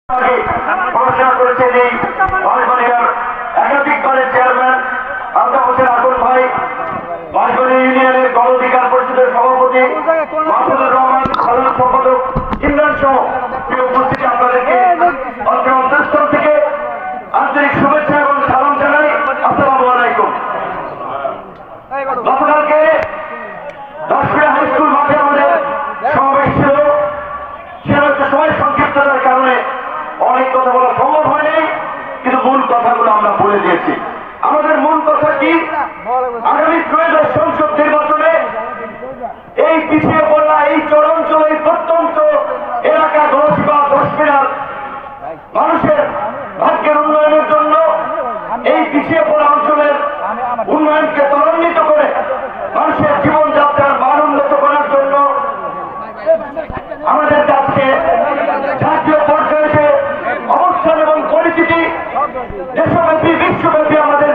পড়াশোনা করেছেন এই বাঁশবাড়িয়ার একাধিকবারের চেয়ারম্যান আলতাফ হোসেন আগুন ভাই, বাঁশবাড়িয়া ইউনিয়নের গণ অধিকার পরিষদের সভাপতি মাহমুদুর রহমান, সাধারণ সম্পাদক ইমরান সহ প্রিয় উপস্থিতি, আপনাদেরকে অন্তঃস্থল থেকে আন্তরিক শুভেচ্ছা এবং সালাম জানাই। আসসালামু আলাইকুম। গতকালকে দশপিড়া হাই স্কুল মাঠে আমাদের সমাবেশ ছিল। একটু সময় সংক্ষিপ্ততার কারণে অনেক কথা বলা সম্ভব হয়নি, কিন্তু মূল কথাগুলো আমরা বলে দিয়েছি। আমাদের মূল কথা কি, আগামী ত্রয়োদশ সংসদ নির্বাচনে এই পিছিয়ে পড়া, এই চরাঞ্চল, এই প্রত্যন্ত এলাকা গণসীমা দশপিড়ার মানুষের ভাগ্যের উন্নয়নের জন্য, এই পিছিয়ে পড়া অঞ্চলের উন্নয়নকে ত্বরান্বিত করে মানুষের জীবনযাত্রার মান উন্নত করার জন্য আমাদের কাছে জাতীয় পর্যায়ে অবস্থান এবং পরিচিতি দেশব্যাপী বিশ্বব্যাপী আমাদের